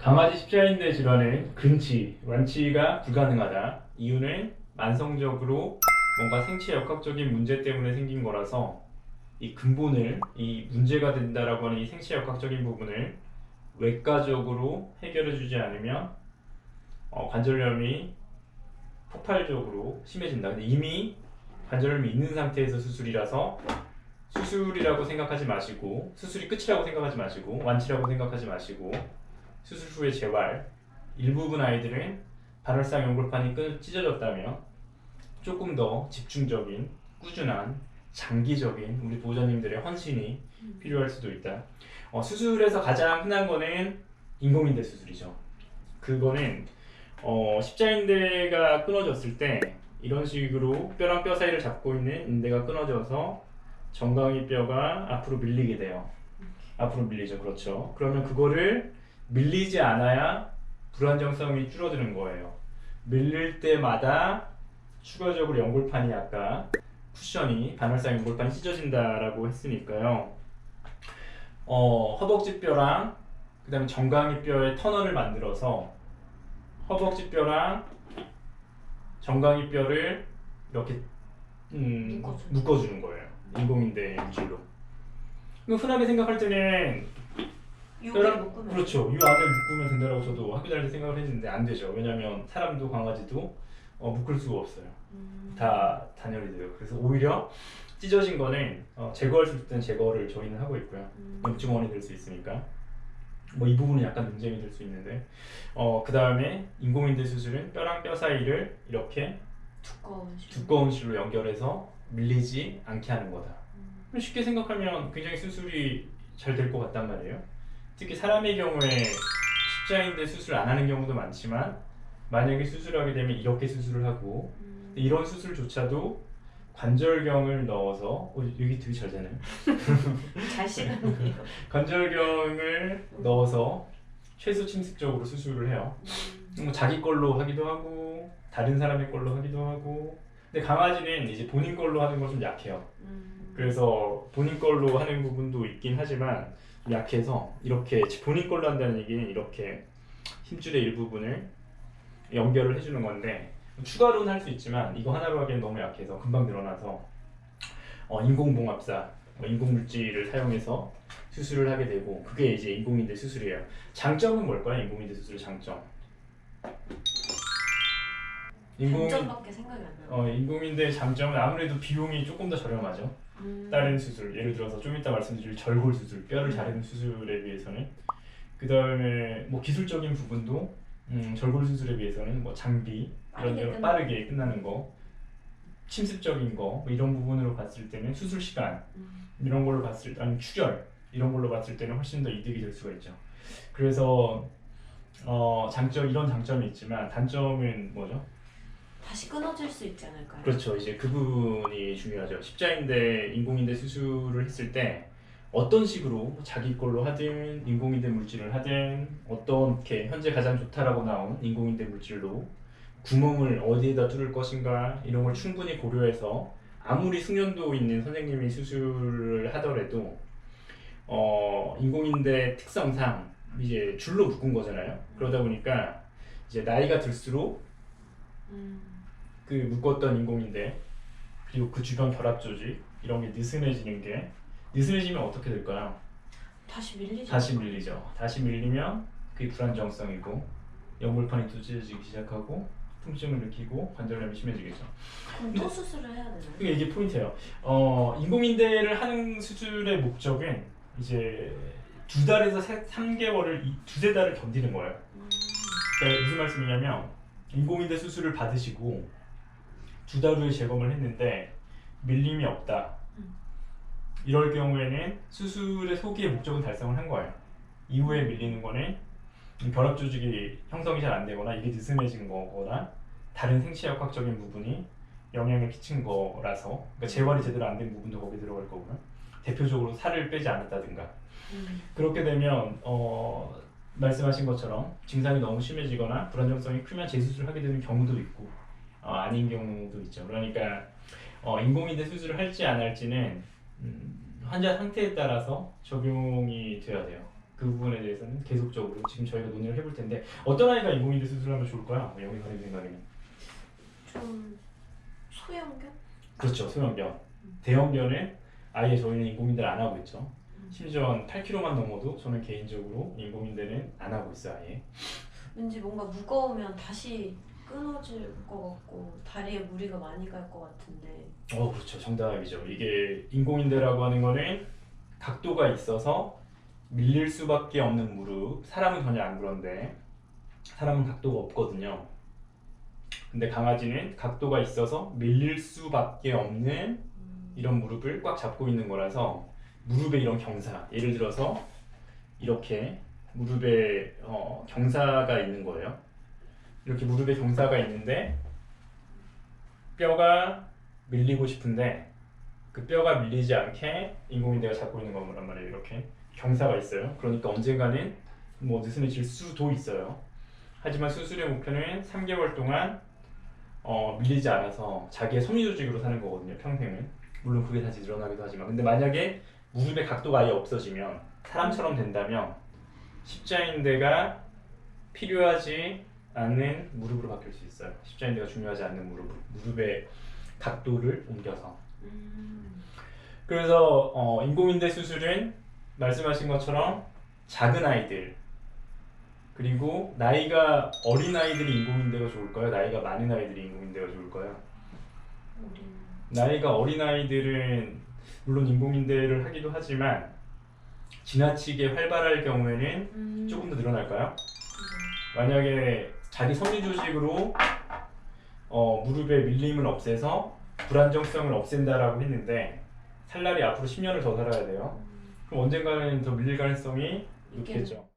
강아지 십자인대 질환은 근치, 완치가 불가능하다. 이유는 만성적으로 뭔가 생체 역학적인 문제 때문에 생긴 거라서 이 근본을, 이 문제가 된다라고 하는 이 생체 역학적인 부분을 외과적으로 해결해 주지 않으면 관절염이 폭발적으로 심해진다. 근데 이미 관절염이 있는 상태에서 수술이라서 수술이라고 생각하지 마시고, 수술이 끝이라고 생각하지 마시고, 완치라고 생각하지 마시고, 수술 후의 재활, 일부분 아이들은 발열성 연골판이 찢어졌다면 조금 더 집중적인, 꾸준한, 장기적인 우리 보호자님들의 헌신이 필요할 수도 있다. 수술에서 가장 흔한 거는 인공인대 수술이죠. 그거는 십자인대가 끊어졌을 때 이런 식으로 뼈랑 뼈 사이를 잡고 있는 인대가 끊어져서 정강이 뼈가 앞으로 밀리게 돼요. 앞으로 밀리죠. 그렇죠. 그러면 그거를 밀리지 않아야 불안정성이 줄어드는 거예요. 밀릴 때마다 추가적으로 연골판이 아까 쿠션이 반월상 연골판이 찢어진다라고 했으니까요. 허벅지 뼈랑 그다음에 정강이 뼈의 터널을 만들어서 허벅지 뼈랑 정강이 뼈를 이렇게 묶어주는 거예요. 인공인대 물질로. 흔하게 생각할 때는 뼈랑 묶으면 그렇죠. 이 안에 묶으면 된다라고 저도 학교 다닐 때 생각을 했는데 안 되죠. 왜냐하면 사람도 강아지도 묶을 수가 없어요. 다 단열이 돼요. 그래서 오히려 찢어진 거는 제거할 수 있을 땐 제거를 저희는 하고 있고요. 염증원이 될 수 있으니까. 이 부분은 약간 논쟁이 될 수 있는데 그 다음에 인공인대 수술은 뼈랑 뼈 사이를 이렇게 두꺼운 실로 연결해서 밀리지 않게 하는 거다. 쉽게 생각하면 굉장히 수술이 잘 될 것 같단 말이에요. 특히 사람의 경우에 십자인대 수술 안 하는 경우도 많지만 만약에 수술하게 되면 이렇게 수술을 하고 이런 수술조차도 관절경을 넣어서 여기 되게 잘 되네. 잘 시간이에요. 관절경을 넣어서 최소 침습적으로 수술을 해요. 자기 걸로 하기도 하고 다른 사람의 걸로 하기도 하고. 근데 강아지는 이제 본인 걸로 하는 건 좀 약해요. 그래서 본인 걸로 하는 부분도 있긴 하지만 약해서 이렇게 본인 걸로 한다는 얘기는 이렇게 힘줄의 일부분을 연결을 해주는 건데 추가로는 할 수 있지만 이거 하나로 하기엔 너무 약해서 금방 늘어나서 인공봉합사, 인공물질을 사용해서 수술을 하게 되고 그게 이제 인공인대 수술이에요. 장점은 뭘까요? 인공인대 수술의 장점. 장점밖에 생각이 안 나요. 인공인대 장점은 아무래도 비용이 조금 더 저렴하죠. 다른 수술, 예를 들어서 좀 이따 말씀드릴 절골 수술, 뼈를 자르는 수술에 비해서는. 그 다음에 기술적인 부분도 절골 수술에 비해서는 장비 이런 데 빠르게 끝나는 거, 침습적인 거 이런 부분으로 봤을 때는 수술 시간 이런 걸로 봤을 때, 아니 출혈 이런 걸로 봤을 때는 훨씬 더 이득이 될 수가 있죠. 그래서 이런 장점이 있지만 단점은 뭐죠? 다시 끊어질 수 있지 않을까요? 그렇죠. 이제 그 부분이 중요하죠. 십자인대, 인공인대 수술을 했을 때 어떤 식으로 자기 걸로 하든 인공인대 물질을 하든 어떻게 현재 가장 좋다라고 나온 인공인대 물질로 구멍을 어디에다 뚫을 것인가 이런 걸 충분히 고려해서 아무리 숙련도 있는 선생님이 수술을 하더라도 인공인대 특성상 이제 줄로 묶은 거잖아요. 그러다 보니까 이제 나이가 들수록 그 묶었던 인공인대 그리고 그 주변 결합 조직 이런 게 느슨해지면 어떻게 될까요? 다시 밀리죠. 다시 밀리면 그게 불안정성이고 연골판이 또 찢어지기 시작하고 통증을 느끼고 관절염이 심해지겠죠. 그럼 또 수술을 해야 되나요? 이게 포인트예요. 인공인대를 하는 수술의 목적은 이제 2달에서 3개월을 두세 달을 견디는 거예요. 그러니까 무슨 말씀이냐면 인공인대 수술을 받으시고 2달 후에 재검을 했는데 밀림이 없다. 이럴 경우에는 수술의 초기의 목적은 달성을 한 거예요. 이후에 밀리는 거는 결합 조직이 형성이 잘 안 되거나 이게 느슨해진 거거나 다른 생체역학적인 부분이 영향을 끼친 거라서 그러니까 재활이 제대로 안 된 부분도 거기 들어갈 거고요. 대표적으로 살을 빼지 않았다든가 그렇게 되면 말씀하신 것처럼 증상이 너무 심해지거나 불안정성이 크면 재수술을 하게 되는 경우도 있고 아닌 경우도 있죠. 그러니까 인공인대 수술을 할지 안 할지는 환자 상태에 따라서 적용이 돼야 돼요. 그 부분에 대해서는 계속적으로 지금 저희가 논의를 해볼 텐데 어떤 아이가 인공인대 수술하면 좋을까요? 영희 선생님 생각에는. 좀 소형견? 그렇죠, 소형견. 대형견은 아예 저희는 인공인대를 안 하고 있죠. 심지어 8kg만 넘어도 저는 개인적으로 인공인대는 안 하고 있어요, 아예. 왠지 뭔가 무거우면 다시 끊어질 것 같고 다리에 무리가 많이 갈 것 같은데. 그렇죠, 정답이죠. 이게 인공인대라고 하는 거는 각도가 있어서 밀릴 수밖에 없는 무릎. 사람은 전혀 안 그런데 사람은 각도가 없거든요. 근데 강아지는 각도가 있어서 밀릴 수밖에 없는 이런 무릎을 꽉 잡고 있는 거라서 무릎에 이런 경사, 예를 들어서 이렇게 무릎에 경사가 있는 거예요. 이렇게 무릎에 경사가 있는데 뼈가 밀리고 싶은데 그 뼈가 밀리지 않게 인공인대가 잡고 있는 거란 말이에요. 이렇게 경사가 있어요. 그러니까 언젠가는 뭐 느슨해질 수도 있어요. 하지만 수술의 목표는 3개월 동안 밀리지 않아서 자기의 섬유조직으로 사는 거거든요, 평생은. 물론 그게 다시 늘어나기도 하지만. 근데 만약에 무릎의 각도가 아예 없어지면 사람처럼 된다면 십자인대가 필요하지 않는 무릎으로 바뀔 수 있어요. 십자인대가 중요하지 않는 무릎의 각도를 옮겨서. 그래서 인공인대 수술은 말씀하신 것처럼 작은 아이들 그리고 나이가 어린 아이들이 인공인대가 좋을까요? 나이가 많은 아이들이 인공인대가 좋을까요? 나이가 어린 아이들은 물론 인공인대를 하기도 하지만 지나치게 활발할 경우에는 조금 더 늘어날까요? 만약에 자기 섬유조직으로 무릎의 밀림을 없애서 불안정성을 없앤다라고 했는데 살날이 앞으로 10년을 더 살아야 돼요. 그럼 언젠가는 더 밀릴 가능성이 있겠죠.